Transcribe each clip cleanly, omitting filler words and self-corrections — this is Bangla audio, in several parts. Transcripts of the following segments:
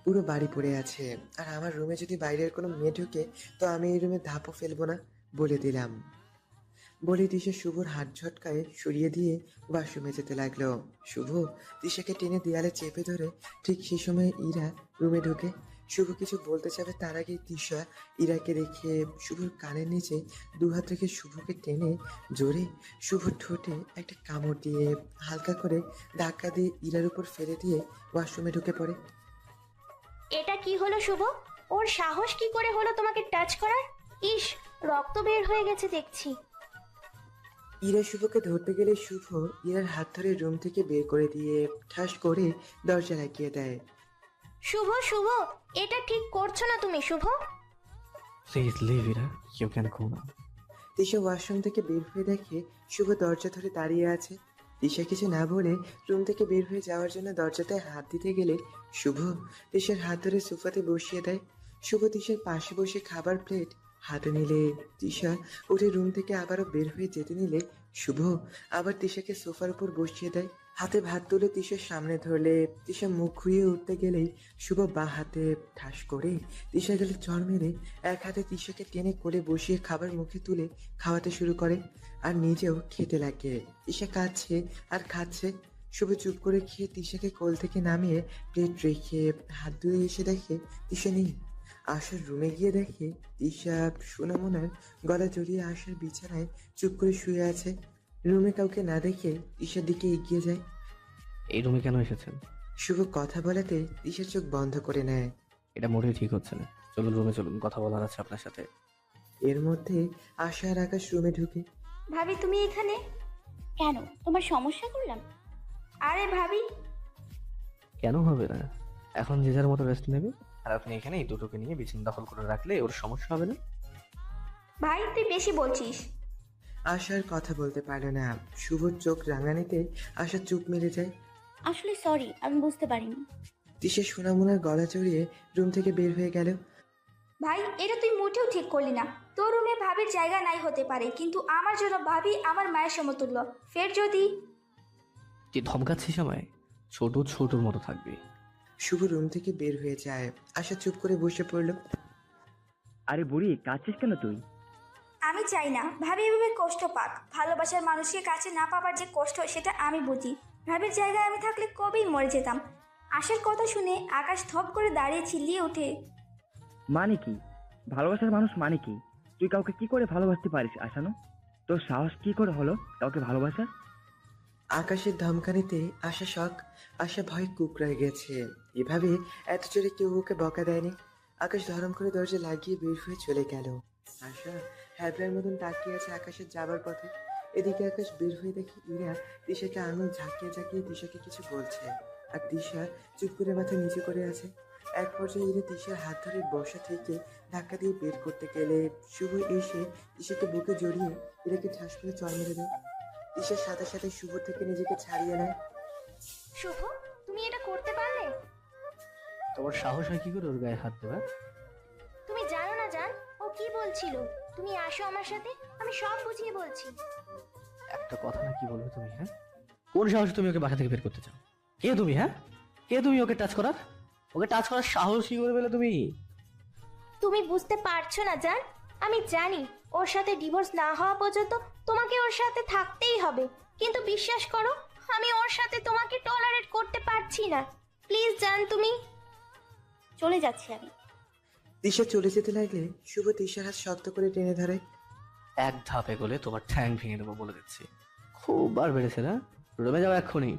পুরো বাড়ি পড়ে আছে, আর আমার রুমে যদি বাইরের কোনো মেয়ে ঢুকে তো আমি এই রুমে ধাপও ফেলবো না, বলে দিলাম। বলে দিশা শুভর হাত ঝটকায় সরিয়ে দিয়ে ওয়াশরুমে যেতে লাগলো। শুভ দিশাকে টেনে দেয়ালে চেপে ধরে, ঠিক সেই সময় ইরা রুমে ঢুকে। শুভ কিছু বলতে যাবে তার আগে দিশা ইরাকে দেখে শুভর কানের নিচে দুহাত রেখে শুভকে টেনে জোরে শুভর ঠোঁটে একটা কামড় দিয়ে হালকা করে ধাক্কা দিয়ে ইরার উপর ফেলে দিয়ে ওয়াশরুমে ঢুকে পড়ে। এটা কি হলো শুভ? ওর সাহস কি করে হলো তোমাকে টাচ করার? ইস, রক্ত বের হয়ে গেছে দেখছি। ইরা শুভকে ধরতে গেলে শুভ ইরার হাত ধরে রুম থেকে বের করে দিয়ে ঠাস করে দরজা লাগিয়ে দেয়। শুভ শুভ, এটা ঠিক করছো না তুমি Shubho. Please leave Ira, you can go now. Disha washroom থেকে বের হয়ে দেখে শুভ দরজা ধরে দাঁড়িয়ে আছে। দিশা কিছু না বলে রুম থেকে বের হয়ে যাওয়ার জন্য দরজাতে হাত দিতে গেলে শুভ দিশার হাত ধরে সোফাতে বসিয়ে দেয়। শুভ দিশার পাশে বসে খাবার প্লেট হাতে নিলে দিশা উঠে রুম থেকে আবারও বের হয়ে যেতে নিলে শুভ আবার দিশাকে সোফার উপর বসিয়ে দেয়। হাতে ভাত তুলে দিশার সামনে ধরলে দিশা মুখ ঘুরিয়ে উঠতে গেলেই শুভ বা হাতে ঠাস করে দিশা গেলে চড় মেরে এক হাতে দিশাকে টেনে কোলে বসিয়ে খাবার মুখে তুলে খাওয়াতে শুরু করে, আর নিজেও খেতে লাগে। দিশা কাঁদছে আর খাচ্ছে। শুভ চুপ করে খেয়ে দিশাকে কোল থেকে নামিয়ে প্লেট রেখে হাত ধুয়ে এসে দেখে দিশা নেই। আশার রুমে গিয়ে দেখে দিশা সোনামোনার গলা জড়িয়ে আশার বিছানায় চুপ করে শুয়ে আছে। রুমে কাউকে না দেখে দিশার দিকে এগিয়ে যায়। এই রুমে কেন এসেছেন? শুভ কথা বলাতে দিশার চোখ বন্ধ করে নেয়। এটা মোটেই ঠিক হচ্ছে না, চলুন রুমে চলুন, কথা বলার আছে আপনার সাথে। এর মধ্যে আশা আর আকাশ রুমে ঢুকে। ভাবি তুমি এখানে কেন? তোমার সমস্যা করলাম? আরে ভাবি, কেন হবে না? এখন যে যার মতো রেস্ট নেবে, আর আপনি এখানে এই দুটোকে নিয়ে বিছানা দখল করে রাখলে ওর সমস্যা হবে না। ভাই তুই বেশি বলছিস। আশার কথা বলতে পারে না। শুভর চোখ রাঙানিতে আশা চুপ মেরে যায়। আসলে সরি, আমি বুঝতে পারিনি। দিশা সোনামোনার গলা জড়িয়ে রুম থেকে বের হয়ে গেল। ভাই, এটা তুই মোটেও ঠিক করলি না। তোর রুমে ভাবির জায়গা নাই হতে পারে, কিন্তু আমার জন্য ভাবি আমার মায়ের সমতুল্য। ফের যদি তুই ধমকাচ্ছিস আমায়? ছোট ছোটর মতো থাকবি। শুভ রুম থেকে বের হয়ে যায়। আশা চুপ করে বসে পড়ল। আরে বুড়ি, কাঁদছিস কেন তুই? আমি চাই না ভাবি এভাবে কষ্ট পাক। ভালোবাসার মানুষকে কাছে না পাবার যে কষ্ট, সেটা আমি বুঝি। ভাবির জায়গায় আমি থাকলে কবেই মরে যেতাম। আশার কথা শুনে আকাশ থপ করে দাঁড়িয়ে চিল্লিয়ে ওঠে। মানে কি ভালোবাসার মানুষ? মানে কি? তুই কাউকে কি করে ভালোবাসতে পারিস আশানো? তোর সাহস কি করে হলো কাউকে ভালোবাসার? আকাশের ধমকানিতে আশা শখ, আশা ভয় কুকড়ায় গেছে। এভাবে এত জোরে কেউ ওকে বকা দেয়নি। আকাশ ধরম করে দরজা লাগিয়ে বের হয়ে চলে গেল। আশা হ্যাবলার মতন তাকিয়ে আছে আকাশের যাবার পথে। এদিকে আকাশ বের হয়ে দেখে ইরা দিশাকে আঙুল ঝাঁকিয়ে ঝাঁকিয়ে দিশাকে কিছু বলছে, আর দিশা চুপ করে মাথা নিচে করে আছে। এক পর্যায়ে ইরা দিশার হাত ধরে বসা থেকে ধাক্কা দিয়ে বের করতে গেলে শুভ এসে দিশাকে বুকে জড়িয়ে ইরাকে ঠাস করে চড় মেরে দেয়। দিশার সাথে সাথে শুভ থেকে নিজেকে ছাড়িয়ে নেয়। শুভ, তুমি এটা করতে পারলে? তোমার সাহস হয় কি করে ওর গায়ে হাত দেওয়া? তুমি জানো না জান, ও কি বলছিল। তুমি আসো আমার সাথে, আমি সব বুঝিয়ে বলছি। একটা কথা না, কি বলবে তুমি? হ্যাঁ, কোন সাহসে তুমি ওকে বাসা থেকে বের করতে চাও? কে তুমি? হ্যাঁ, কে তুমি ওকে টাচ করার? ওকে টাচ করার সাহস কি করে পেলে তুমি? তুমি বুঝতে পারছো না জান, আমি জানি ওর সাথে ডিভোর্স না হওয়া পর্যন্ত তোমাকে ওর সাথে থাকতেই হবে, কিন্তু বিশ্বাস করো আমি ওর সাথে তোমাকে টলারেট করতে পারছি না। প্লিজ জান, তুমি। চলে যাচ্ছি আমি। দিশা চলে যেতে লাগলে শুভ দিশার হাত শক্ত করে টেনে ধরে। এক ধাপে গলে তোমার ঠ্যাং ভেঙে দেবো বলে দিচ্ছি। খুব বার বেড়েছে না? রুমে যাও এক্ষুনি।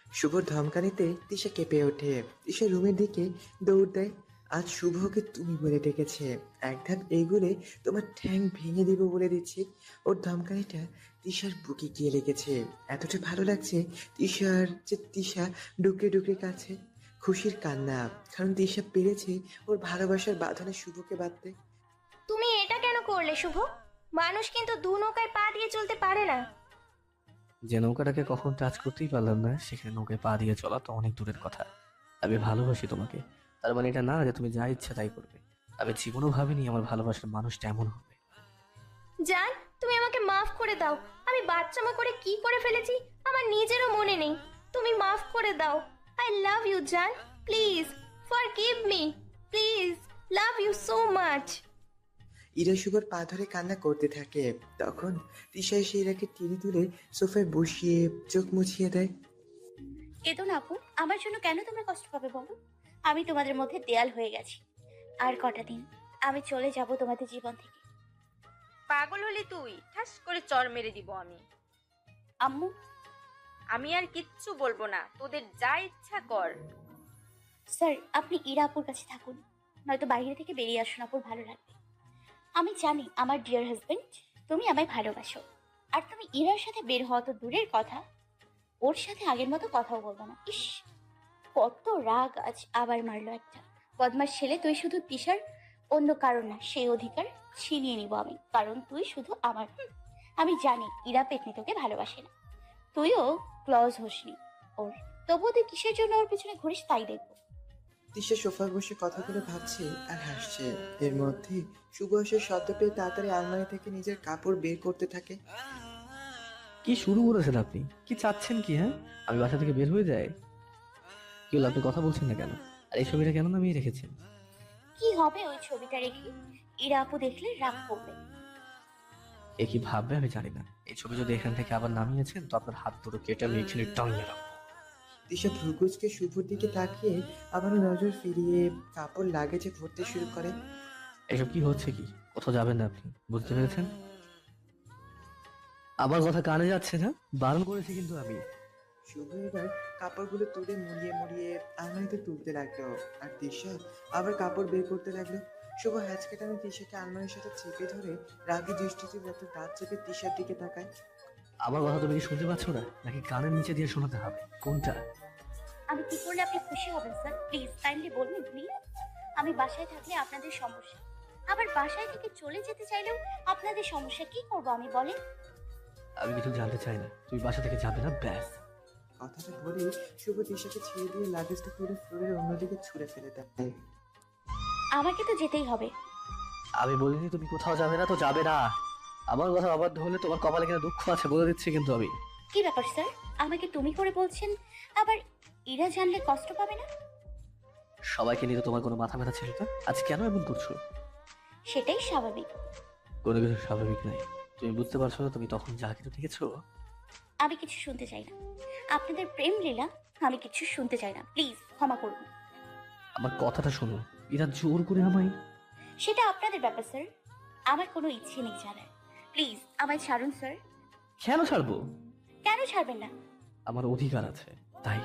শুভর ধমকানিতে দিশা কেঁপে ওঠে। দিশা রুমের দিকে দৌড় দেয়। আজ শুভকে তুমি বলে ডেকেছে, এক ধাপ এগুলে তোমার ঠ্যাং ভেঙে দিব বলে দিচ্ছি। ওর ধমকানিটা দিশার বুকে গিয়ে লেগেছে। এতটা ভালো লাগছে দিশার যে দিশা ডুকরে ডুকরে কাছে খুশির কান্না, কারণ দিশা পেরেছে ওর ভালোবাসার বাঁধনে শুভকে বাঁধতে। তুমি এটা কেন করলে শুভ? মানুষ কিন্তু দু নৌকায় পা দিয়ে চলতে পারে না। যে নৌকাটাকে কখন টাচ করতেই পারলাম না, সেখানে নৌকায় পা দিয়ে চলা তো অনেক দূরের কথা। আমি ভালোবাসি তোমাকে, তার মানে এটা না যে তুমি যা ইচ্ছা তাই করবে। আমি জীবনও ভাবিনি আমার ভালোবাসার মানুষটা এমন হবে। জান, তুমি আমাকে মাফ করে দাও। আমি বাচ্চামো করে কি করে ফেলেছি আমার মনে নেই। তুমি মাফ করে দাও। আই লাভ ইউ জান, please forgive me, please, love you so much. Ira শুভর পা ধরে কান্না করতে থাকে। তখন তিশা এসে ইরাকে টেনে তুলে সোফায় বসিয়ে চোখ মুছিয়ে দেয়। কেঁদো না আপু, আমার জন্য কেন তোমরা কষ্ট পাবে বলো? আমি তোমাদের মধ্যে দেয়াল হয়ে গেছি। আর কটা দিন আমি চলে যাব তোমাদের জীবন থেকে। পাগল হলি তুই? ঠাস করে চর মেরে দিব আমি। আম্মু, আমি আর কিচ্ছু বলবো না, তোদের যা ইচ্ছা কর। স্যার আপনি ইরা আপুর কাছে থাকুন, নয়তো বাইরে থেকে বেরিয়ে আসুন, আপুর ভালো লাগবে। আমি জানি আমার ডিয়ার হাজবেন্ড, তুমি আমায় ভালোবাসো। আর তুমি ইরার সাথে বের হওয়া তো দূরের কথা, ওর সাথে আগের মতো কথাও বলবো না। ইস, কত রাগ আজ আবার মারলো একটা বদমাস ছেলে। তুই শুধু তিশার, অন্য কারণ না, সেই অধিকার ছিনিয়ে নিব আমি, কারণ তুই শুধু আমার। আমি জানি ইরা পেতনি তোকে ভালোবাসে না, তুইও ক্লজ হোসনি ওর, তবুও তুই কিসের জন্য ওর পিছনে ঘুরিস তাই দেখবো। তিশা সোফায় বসে কথাগুলো ভাবছে আর হাসছে। এর মধ্যে শুভ এসে শব্দ পেয়ে তাড়াতাড়ি আলমারি থেকে নিজের কাপড় বের করতে থাকে। কি শুরু করেছেন আপনি? কি চাচ্ছেন কি? হ্যাঁ, আমি বাসা থেকে বের হয়ে যাই? কি হলো, আপনি কথা বলছেন না কেন? আর এই ছবিটা কেন নামিয়ে রেখেছেন? কি হবে ওই ছবিটা রেখে? ইরা আপু দেখলে রাগ করবে। এ কি ভাববে আমি জানি না। এই ছবি যদি এখান থেকে আবার নামিয়েছেন তো আপনার হাত দুটো কেটে আমি এখানে টাঙিয়ে রাখবো। তিশা ভ্রুকুচকে শুভর দিকে তাকিয়ে আবারও নজর ফিরিয়ে কাপড় লাগেজে ভরতে শুরু করে। এসব কি হচ্ছে? কি কোথাও যাবেন না আপনি, বুঝতে পেরেছেন? আমার কথা কানে যাচ্ছে না? বারণ করেছি কিন্তু আমি। শুভ এবার কাপড়গুলো তুলে মুড়িয়ে মুড়িয়ে আলমারিতে তুলতে লাগলো। আর তিশা আবার কাপড় বের করতে লাগলো। শুভ হ্যাচ কাটানো তিশাকে আলমারির সাথে চেপে ধরে রাগী দৃষ্টিতে যত দাঁত চেপে তিশার দিকে তাকায়। আমার কথা তুমি কি শুনতে পাচ্ছ না, নাকি কানের নিচে দিয়ে শোনাতে হবে? কোনটা? আমি কি করলে আপনি খুশি হবেন স্যার? প্লিজ কাইন্ডলি বলুন প্লিজ। আমি বাসায় থাকলে আপনাদের সমস্যা, আবার বাসায় থেকে চলে যেতে চাইলেও আপনাদের সমস্যা। কি করবো আমি বলেন? আমি কিছু জানতে চাই না, তুমি বাসা থেকে যাবে না, ব্যাস। কথাটা বলে শুভ তিশাকে ছেড়ে দিয়ে লাগেজটা তুলে ফ্লোরের অন্যদিকে ছুঁড়ে ফেলে দেয়। আমাকে তো যেতেই হবে। আমি বলিনি তুমি কোথাও যাবে না, তো যাবে না। আমার কথা অবাধ্য হলে তোমার কপালে কিনা দুঃখ আছে বলে দিচ্ছি কিন্তু আমি। কি ব্যাপার স্যার, আমাকে তুমি করে বলছেন, আবার ইরা জানলে কষ্ট পাবে না? সবাইকে নিয়ে তো তোমার কোনো মাথা ব্যথা ছিল না, আজ কেন এমন করছো? সেটাই স্বাভাবিক। কোনো কিছু স্বাভাবিক নাই, তুমি বুঝতে পারছো না? তুমি তখন যা কিছু দেখেছো। আমি কিছু শুনতে চাই না, আপনাদের প্রেম লীলা আমি কিছু শুনতে চাই না, প্লিজ ক্ষমা করুন। আমার কথাটা শোনো, এরা জোর করে আমায়। সেটা আপনাদের ব্যাপার স্যার, আমার কোনো ইচ্ছে নেই জানার। প্লিজ আমায় ছাড়ুন স্যার। কেন ছাড়বো? কেন ছাড়বেন না? আমার অধিকার আছে তাই।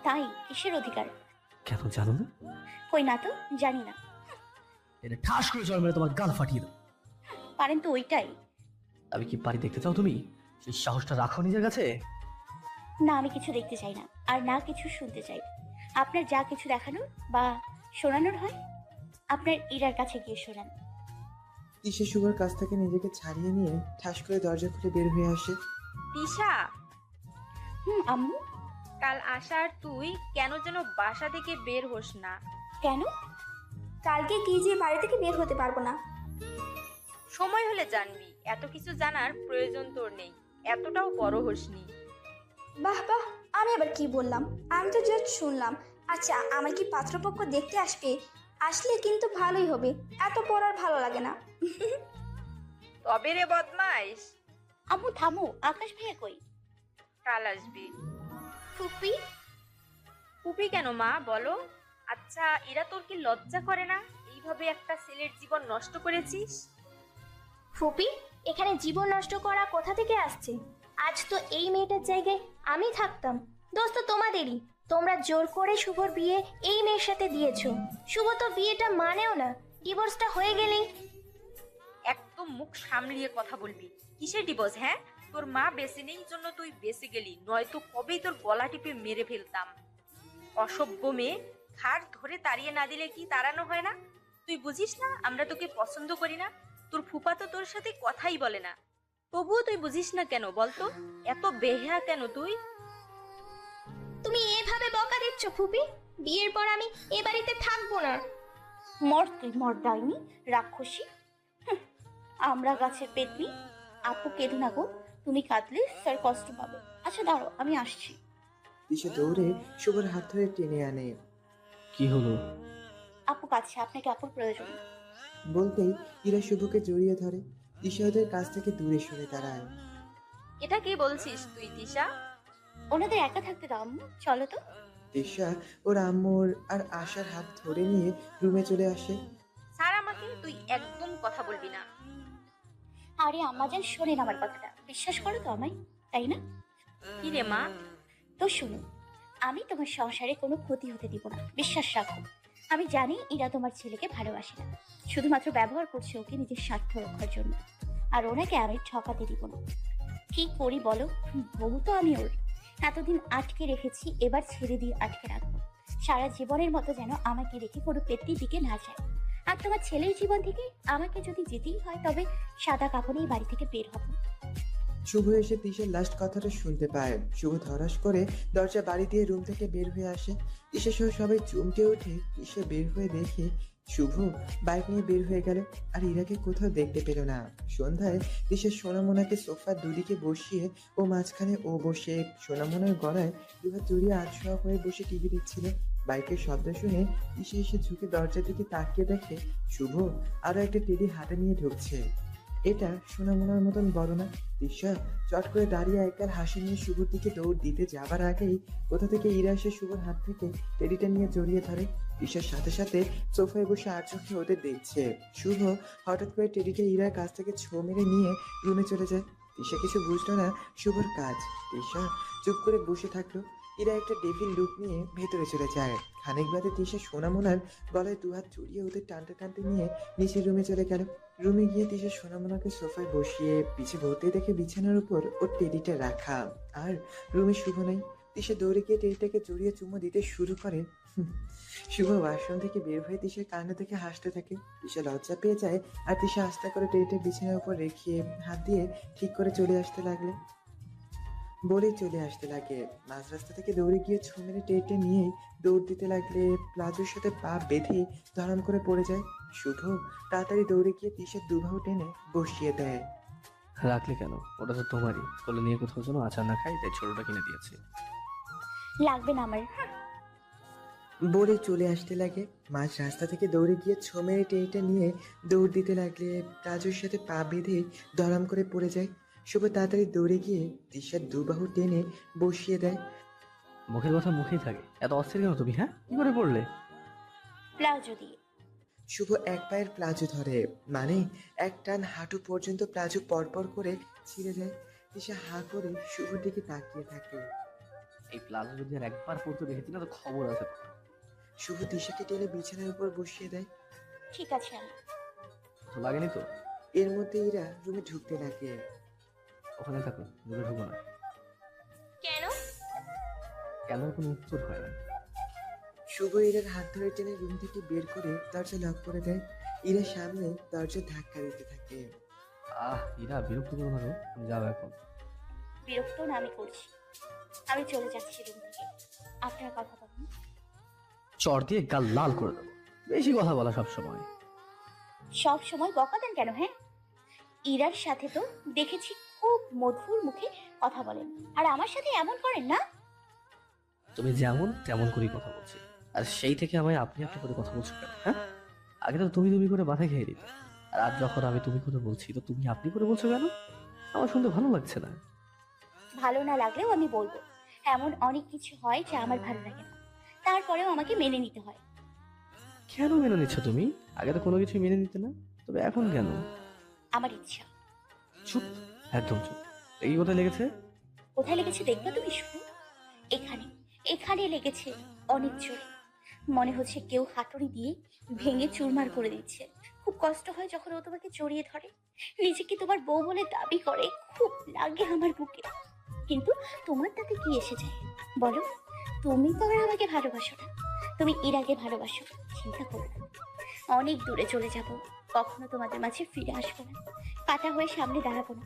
তাই কিসের অধিকার? কেন জানো না? কই না তো, জানি না। এটা ঠাস করে জল মেরে তোমার গাল ফাটিয়ে দাও। পারেন তো ওইটাই। আমি কি পারি দেখতে চাও তুমি? সেই সাহসটা রাখো নিজের কাছে। না, আমি কিছু দেখতে চাই না, আর না কিছু শুনতে চাই। আপনার যা কিছু দেখানোর বা শোনানোর হয় আপনার ইরার কাছে গিয়ে শোনান। তিশা শুভর কাছ থেকে নিজেকে ছাড়িয়ে নিয়ে ঠাস করে দরজা খুলে বের হয়ে আসে। তিশা, আম্মু। কাল আসার তুই কেন যেন বাসা থেকে বের হোস না। কেন? কালকে কি যে বাড়ি থেকে বের হতে পারবো না? সময় হলে জানবি, এত কিছু জানার প্রয়োজন তোর নেই, এতটাও বড় হোসনি। বাহ বাহ, আমি আবার কি বললাম? আমি তো জাস্ট শুনলাম। আচ্ছা, আমার কি পাত্রপক্ষ দেখতে আসবে? আসলে কিন্তু ভালোই হবে, এত পড়ার ভালো লাগে না। তবে রে বদমাইশ। আম্মু থামো, আকাশ ভাইয়া কই? কাল আসবি। ফুপি, পুপি কেন মা বলো? আচ্ছা এরা তোর কি লজ্জা করে না? এইভাবে একটা ছেলের জীবন নষ্ট করেছিস। ফুপি, এখানে জীবন নষ্ট করা কোথা থেকে আসছে? আজ তো এই মেয়েটার জায়গায় আমি থাকতাম। দোষ তো তোমাদেরই। তোমরা জোর করে শুভর বিয়ে এই মেয়ের সাথে দিয়েছো। শুভ তো বিয়েটা মানেও না, ডিভোর্সটা হয়ে গেলেই। একদম মুখ সামলিয়ে কথা বলবি। কিসের ডিভোর্স? হ্যাঁ, তোর মা বেঁচে নেই জন্য তুই বেঁচে গেলি, নয়তো কবেই তোর গলা টিপে মেরে ফেলতাম। অসভ্য মেয়ে, ঘাড় ধরে তাড়িয়ে না দিলে কি তাড়ানো হয় না? তুই বুঝিস না আমরা তোকে পছন্দ করি না? তোর ফুপা তো তোর সাথে কথাই বলে না, তবুও তুই বুঝিস না কেন বলতো? এত বেহায়া কেন তুই? তুমি এভাবে বকা দিচ্ছ ফুপি? বিয়ের পর আমি এ বাড়িতে থাকবো না। মর তুই, মর ডাইনি, রাক্ষসী। আমরা গাছের পেতনি। আপু কেঁদো না গো, তুমি কাঁদলে স্যার কষ্ট পাবে। আচ্ছা দাঁড়ো, আমি আসছি। দিশা দৌড়ে শুভর হাত ধরে টেনে আনে। কি হলো? আপু কাছে, আপনাকে আপুর প্রয়োজন। বলতেই ইরা শুভকে জড়িয়ে ধরে। দিশা ওদের কাছ থেকে দূরে সরে দাঁড়ায়। এটা কি বলছিস তুই দিশা? ওনাদের একা থাকতে দাও আম্মু, চলো তো। দিশা ওর আম্মুর আর আশার হাত ধরে নিয়ে রুমে চলে আসে। স্যার আমাকে তুই একদম কথা বলবি না। আরে আম্মাজান, শোনেন আমার কথাটা, বিশ্বাস করো তো আমায়, তাই না? কি রে মা? তো শুনো, আমি তোমার সংসারে কোনো ক্ষতি হতে দিব না, বিশ্বাস রাখো। আমি জানি এরা তোমার ছেলেকে ভালোবাসে না, শুধুমাত্র ব্যবহার করছে ওকে নিজের স্বার্থ রক্ষার জন্য। আর ওনাকে আমি ঠকাতে দিব না। কি করি বলো? বউ তো আমি ওর, এতদিন আটকে রেখেছি, এবার ছেড়ে দিয়ে আটকে রাখবো। সারা জীবনের মতো যেন আমাকে রেখে কোনো পেত্নির দিকে না যায়। আর তোমার ছেলের জীবন থেকে আমাকে যদি যেতেই হয়, তবে সাদা কাপড়েই বাড়ি থেকে বের হবো। শুভ এসে তিশার লাস্ট কথাটা শুনতে পায়। শুভ ধরাস করে দরজা বাড়ি দিয়ে রুম থেকে বের হয়ে আসে। তিশা সহ সবাই চমকে ওঠে। তিশা বের হয়ে দেখে শুভ বাইক নিয়ে বের হয়ে গেল, আর ইরাকে কোথাও দেখতে পেল না। সন্ধ্যায় তিশা সোনামোনাকে সোফার দুদিকে বসিয়ে ও মাঝখানে ও বসে সোনামোনার গলায় দুহাত জড়িয়ে আধশোয়া হয়ে বসে টিভি দেখছিল। বাইকের শব্দ শুনে তিশা এসে ঝুঁকে দরজার দিকে তাকিয়ে দেখে শুভ আরো একটা টেডি হাতে নিয়ে ঢুকছে। এটা সোনামোনার মতন বড় না। তিশা চট করে দাঁড়িয়ে একবার হাসি নিয়ে শুভর দিকে দৌড় দিতে যাবার আগেই কোথা থেকে ইরা এসে শুভর হাত থেকে টেডিটা নিয়ে জড়িয়ে ধরে। তিশার সাথে সাথে সোফায় বসে আর চোখে ওদের দেখছে। শুভ হঠাৎ করে টেডিটা ইরার কাছ থেকে ছো মেরে নিয়ে রুমে চলে যায়। তিশা কিছু বুঝলো না শুভর কাজ। তিশা চুপ করে বসে থাকলো। ইরা একটা ডেভিল লুক নিয়ে ভেতরে চলে যায়। খানিক বাদে তিশা সোনামোনার গলায় দুহাত জড়িয়ে ওদের টানতে টানতে নিয়ে নিচের রুমে চলে গেল। রুমে গিয়ে তিশা সোনামোনাকে সোফায় বসিয়ে পিছে ভর্তি দেখে বিছানার উপর ওর টেডিটা রাখা, আর রুমে শুভ নেই। তিশা দৌড়ে গিয়ে টেডিটাকে জড়িয়ে চুমো দিতে শুরু করে। শুভ ওয়াশরুম থেকে বের হয়ে তিশার কান্না দেখে হাসতে থাকে। তিশা লজ্জা পেয়ে যায়, আর তিশা আস্তে করে টেডিটা বিছানার উপর রেখে হাত দিয়ে ঠিক করে চলে আসতে লাগে। মাঝ রাস্তা থেকে দৌড়ে গিয়ে ছো মেরে টেডিটা নিয়েই দৌড় দিতে লাগলে প্লাজোর সাথে পা বেঁধে ধরাম করে পড়ে যায়। শুভ তাড়াতাড়ি দৌড়ে গিয়ে তিশার দুবাহু টেনে বসিয়ে দেয়। রাখলে কেন? ওটা তো তোমারই। কোলে নিয়ে কোথাও যেন আচার না খাই, তাই ছোটটা কিনে দিয়েছি। লাগবে না আমার। বলে চলে আসতে লাগে। মাঝ রাস্তা থেকে দৌড়ে গিয়ে ছো মেরে টেডিটা নিয়ে দৌড় দিতে লাগলে প্লাজোর সাথে পা বেঁধে ধরাম করে পড়ে যায়। শুভ তাড়াতাড়ি দৌড়ে গিয়ে তিশার দুবাহু টেনে বসিয়ে দেয়। মুখের কথা মুখেই থাকে, এত অস্থির কেন তুমি? হ্যাঁ, কি করে পড়লে? প্লাজো দিয়ে। শুভ এক পায়ের প্লাজো ধরে, মানে এক টান হাঁটু পর্যন্ত প্লাজো পরপর করে ছিঁড়ে যায়। তিশা হা করে শুভর দিকে তাকিয়ে থাকে। এই প্লাজো যদি আর একবার পড়তে দেখেছি না, তো খবর আছে। শুভ তিশাকে টেনে বিছানার উপর বসিয়ে দেয়। ঠিক আছে আমি। তো লাগেনি তো? এর মধ্যে ইরা রুমে ঢুকতে লাগে। ওখানে থাকো, দূরে ঢুকো না। কেন? কেন কোনো উত্তর হয় না। শুভ ইরার হাত ধরে টেনে রুম থেকে বের করে দরজা লক করে দেয়। ইরার সামনে দরজা ধাক্কা দিতে থাকে। ইরা, বিরক্ত করো না তো, তুমি যাও এখন। বিরক্ত না আমি করছি, আমি চলে যাচ্ছি রুম থেকে। আপনার কথা বলুন। চর দিয়ে গাল লাল করে দেবো। বেশি কথা বলা সব সময়। সব সময় বকা দেন কেন? হ্যাঁ, ইরার সাথে তো দেখেছি খুব মধুর মুখে কথা বলেন, আর আমার সাথে এমন করেন না। তুমি যেমন তেমন করেই কথা বলছি, আর সেই থেকে আমায় আপনি আপনি করে কথা বলছো কেন? হ্যাঁ, আগে তো তুমি তুমি করে মাথা খেয়ে দিতে, আর আজ যখন আমি তুমি করে বলছি, তো তুমি আপনি করে বলছো কেন? আমার শুনতে ভালো লাগছে না। ভালো না লাগলেও আমি বলবো, এমন অনেক কিছু হয় যা আমার ভালো লাগে না, তারপরেও আমাকে মেনে নিতে হয়। কেন মেনে নিচ্ছ তুমি? আগে তো কোনো কিছু মেনে নিতে না, তবে এখন কেন? আমার ইচ্ছা। চুপ, একদম চুপ। এই কোথায় লেগেছে? কোথায় লেগেছে দেখবে তুমি শুধু? এখানে, এখানে লেগেছে অনেক জোরে। মনে হচ্ছে কেউ হাতুড়ি দিয়ে ভেঙে চুরমার করে দিচ্ছে। খুব কষ্ট হয় যখন ও তোমাকে জড়িয়ে ধরে, নিজেকে তোমার বউ বলে দাবি করে। খুব লাগে আমার বুকে, কিন্তু তোমার তাতে কি এসে যায় বলো? তুমি তো আর আমাকে ভালোবাসো না, তুমি ইরাকে ভালোবাসো। চিন্তা করো না, অনেক দূরে চলে যাব, কখনো তোমাদের মাঝে ফিরে আসবো না, কাটা হয়ে সামনে দাঁড়াবো না।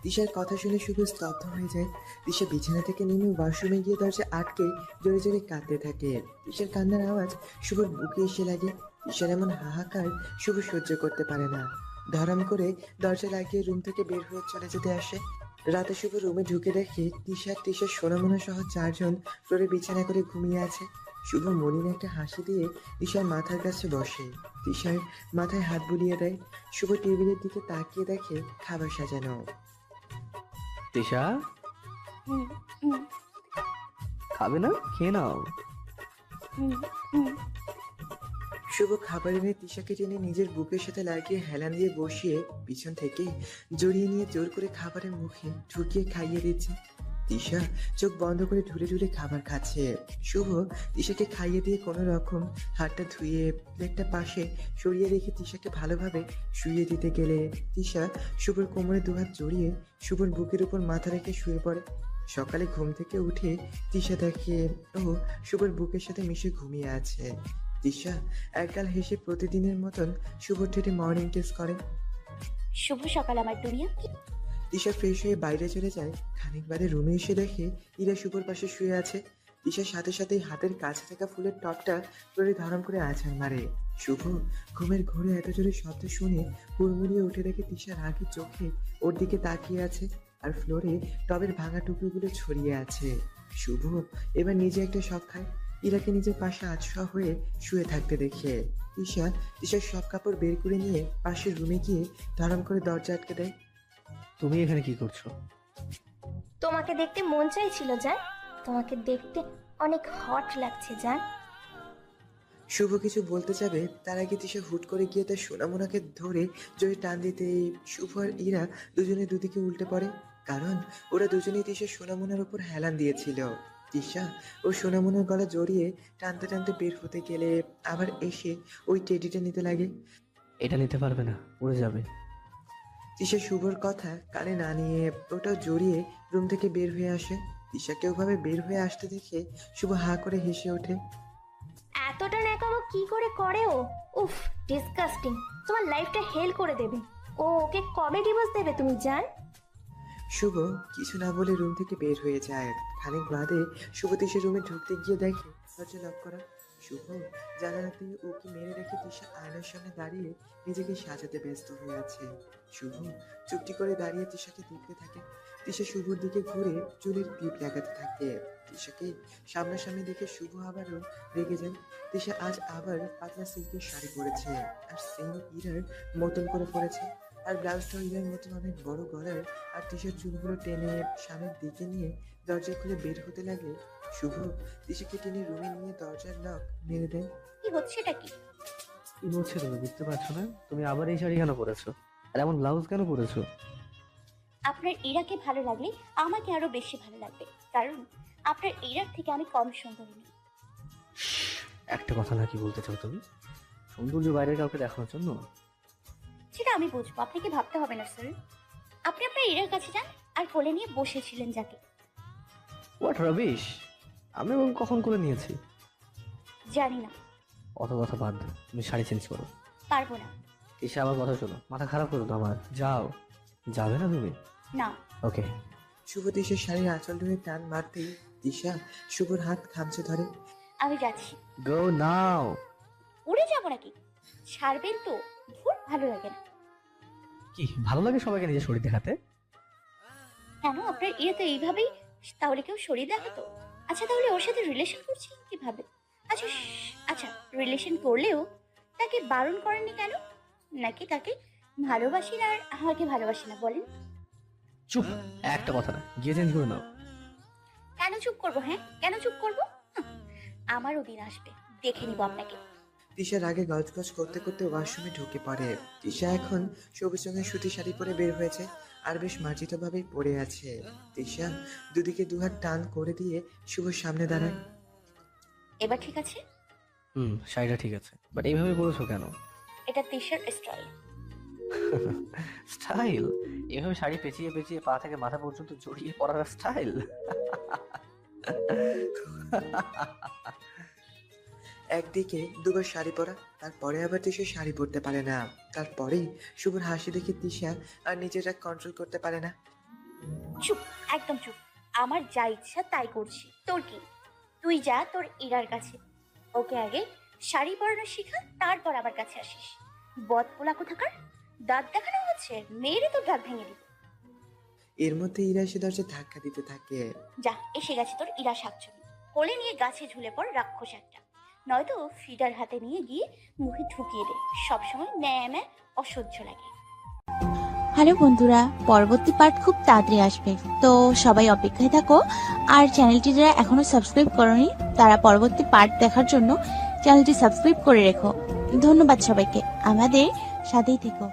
তিশার কথা শুনে শুভ স্তব্ধ হয়ে যায়। তিশা বিছানা থেকে নেমে ওয়াশরুমে গিয়ে দরজা আটকে জোরে জোরে কাঁদতে থাকে। তিশার কান্নার আওয়াজ শুভর বুকে এসে লাগে। তিশার এমন হাহাকার শুভ সহ্য করতে পারে না। ধরাম করে দরজা লাগিয়ে রুম থেকে বের হয়ে চলে যেতে আসে। রাতে শুভ রুমে ঢুকে দেখে তিশা সোনামোনা সহ 4 জন ফ্লোরে বিছানা করে ঘুমিয়ে আছে। শুভ মলিন একটা হাসি দিয়ে তিশার মাথার কাছে বসে। তিশার মাথায় হাত বুলিয়ে দেয়। শুভ টেবিলের দিকে তাকিয়ে দেখে খাবার সাজানো। তিশা, হুম হুম খাবে না? খেয়ে নাও। হুম হুম শুভ খাবার এনে তিশাকে টেনে নিজের বুকের সাথে লাগিয়ে হেলান দিয়ে বসিয়ে পিছন থেকে জড়িয়ে নিয়ে জোর করে খাবারের মুখে ঢুকিয়ে খাইয়ে দিচ্ছে। তিশা চোখ বন্ধ করে ঢুলে ঢুলে খাবার খাচ্ছে। শুভ তিশাকে খাইয়ে দিয়ে কোনো রকম হাতটা ধুয়ে প্লেটটা পাশে সরিয়ে রেখে তিশাকে ভালোভাবে শুইয়ে দিতে গেলে তিশা শুভর কোমরে দুহাত জড়িয়ে শুভর বুকের উপর মাথা রেখে শুয়ে পড়ে। সকালে ঘুম থেকে উঠে তিশা দেখে ও শুভর বুকের সাথে মিশে ঘুমিয়ে আছে। তিশা একগাল হেসে প্রতিদিনের মতন শুভর ঠেটে মর্নিং কিস করে। শুভ সকাল আমার দুনিয়া। তিশা ফ্রেশ হয়ে বাইরে চলে যায়। খানিক বাদে রুমে এসে দেখে ইরা শুভর পাশে শুয়ে আছে। তিশার সাথে সাথেই হাতের কাছে থাকা ফুলের টপটা ফ্লোরে ধরম করে আছাড় মারে। শুভ ঘুমের ঘোরে এত জোরে শব্দ শুনে হুড়মুড়িয়ে উঠে দেখে তিশার আগে চোখে ওর দিকে তাকিয়ে আছে আর ফ্লোরে টবের ভাঙা টুকরোগুলো ছড়িয়ে আছে। শুভ এবার নিজে একটা শখ খায়। ইরাকে নিজের পাশে আছড়া হয়ে শুয়ে থাকতে দেখে তিশার সব কাপড় বের করে নিয়ে পাশের রুমে গিয়ে ধরম করে দরজা আটকে দেয়। তুমি এখানে কি করছো? তোমাকে দেখতে মন চাইছিল জান। তোমাকে দেখতে অনেক হট লাগছে জান। শুভ কিছু বলতে যাবে তার আগে তিশা হুট করে গিয়ে তার সোনামোনাকে ধরে জোরে টান দিতেই শুভ আর ইরা দুজনে দুদিকে উল্টে পড়ে। কারণ ওরা দুজনেই তিশার সোনামোনার উপর হেলান দিয়েছিল। তিশা ও সোনামোনার গলা জড়িয়ে টানতে টানতে বের হতে গেলে আবার এসে ওই টেডিটা নিতে লাগে। এটা নিতে পারবে না, উড়ে যাবে। তিশা শুভর কথা কানে না নিয়ে ওটাও জড়িয়ে রুম থেকে বের হয়ে আসে। তিশাকে ওভাবে বের হয়ে আসতে দেখে শুভ হা করে হেসে ওঠে। এতটা ন্যাকামো কি করে করে ও? উফ, ডিসকাস্টিং। তোমার লাইফটা হেল করে দেবে। ও ওকে কবে ডিভোর্স দেবে তুমি জান? শুভ কিছু না বলে রুম থেকে বের হয়ে যায়। খানিক বাদে শুভ তিশার রুমে ঢুকতে গিয়ে দেখে দরজা লক করা। শুভ জানালাতে ওকে মেরে রেখে তিশা আয়নার সামনে দাঁড়িয়ে নিজেকে সাজাতে ব্যস্ত হয়ে আছে। শুভ চুপটি করে দাঁড়িয়ে তিশাকে দেখতে থাকে। তিশা শুভর দিকে ঘুরে চুলের ক্লিপ লাগাতে থাকে। তিশাকে সামনাসামনি দেখে শুভ আবারও রেগে যায়। তিশা আজ আবার পাতলা সিল্কের শাড়ি পরেছে আর সেম ইরার মতন করে পরেছে। আর ব্লাউজটা ইরার মতন অনেক বড় গলার। আর তিশার চুলগুলো টেনে সামনের দিকে নিয়ে দরজা খুলে বের হতে লাগলে শুভ তিশাকে টেনে রুমে নিয়ে দরজার লক মেরে দেয়। কি হচ্ছে এটা কি? কি হচ্ছে তুমি বুঝতে পারছো না? তুমি আবার এই শাড়ি কেন পরেছো? আর এমন ব্লাউজ কেন পরেছো? আপনার ইরাকে ভালো লাগলে আমাকে আরো বেশি ভালো লাগবে, কারণ আপনার ইরার থেকে আমি কম সুন্দরী নই। একটা কথা না কি বলতে চাও তুমি? সৌন্দর্য বাইরের কাউকে দেখানোর জন্য? সেটা আমি বুঝবো, আপনাকে ভাবতে হবে না স্যার। আপনি আপনার ইরার কাছে যান আর কোলে নিয়ে বসেছিলেন যাকে। What rubbish! আমি কখন করে নিয়েছি? জানি না। অত কথা বাদ দাও, তুমি শাড়ি চেঞ্জ করো। পারবো না। এসে আমার কথা শোনো, মাথা খারাপ করো তো আমার। যাও। যাবে না তুমি? না। ওকে। শুভ তিশার শাড়ির আঁচল ধরে টান মারতেই তিশা শুভর হাত খামচে ধরে। আমি যাচ্ছি। গো নাও। উড়ে যাবো নাকি? ছাড়বেন তো? ধুর, ভালো লাগে না। কি ভালো লাগে সবাইকে নিজের শরীর দেখাতে? কেন, আপনার ইয়ে তো এইভাবেই তাহলে কেউ শরীর দেখাতো? আচ্ছা, তাহলে ওর সাথে রিলেশন করছেন কিভাবে? আচ্ছা আচ্ছা, রিলেশন করলেও তাকে বারণ করেননি কেন? নাকি তাকে ভালোবাসেন আর আমাকে ভালোবাসে না বলেন? চুপ, একটা কথা না, গিয়ে চেঞ্জ করে নাও। কেন চুপ করবো? হ্যাঁ, কেন চুপ করবো? আমারও দিন আসবে, দেখে নিব আপনাকে। তিশার আগে গজগজ করতে করতে ওয়াশরুমে ঢুকে পড়ে। তিশা এখন সবুজ রঙের সুতি শাড়ি পরে বের হয়েছে আর বেশ মার্জিত ভাবেই পড়ে আছে। তিশা দুদিকে দুহাত টান করে দিয়ে শুভর সামনে দাঁড়ায়। এবার ঠিক আছে? শাড়িটা ঠিক আছে, বাট এইভাবে পরেছো কেন? এটা তিশার স্টাইল। স্টাইল? এভাবে শাড়ি পেঁচিয়ে পেঁচিয়ে পা থেকে মাথা পর্যন্ত জড়িয়ে পরার স্টাইল? একদিকে দুবার শাড়ি পরা, তারপরে আবার তিশা শাড়ি পরতে পারে না। তারপরেই শুভর হাসি দেখে তিশা আর নিজেরা কন্ট্রোল করতে পারে না। চুপ, একদম চুপ। আমার যা ইচ্ছা তাই করছি, তোর কি? তুই যা তোর ইরার কাছে, ওকে আগে শাড়ি পরানো শিখা, তারপর আমার কাছে আসিস। বদ পোলা কোথাকার! দাঁত দেখানো হচ্ছে, মেয়েরে তোর দাঁত ভেঙে দিব। এর মধ্যে ইরা এসে দরজা ধাক্কা দিতে থাকে। যা, এসে গেছে তোর ইরা শাকচুনি। কোলে নিয়ে গাছে ঝুলে পড় রাক্ষস একটা, নয়তো ফিডার হাতে নিয়ে গিয়ে মুখে ঢুকিয়ে দে। সবসময় ন্যায় অসহ্য লাগে। হ্যালো বন্ধুরা, পরবর্তী পার্ট খুব তাড়াতাড়ি আসবে, তো সবাই অপেক্ষায় থাকো। আর চ্যানেলটি যারা এখনো সাবস্ক্রাইব করনি তারা পরবর্তী পার্ট দেখার জন্য চ্যানেলটি সাবস্ক্রাইব করে রেখো। ধন্যবাদ সবাইকে, আমাদের সাথেই থেকো।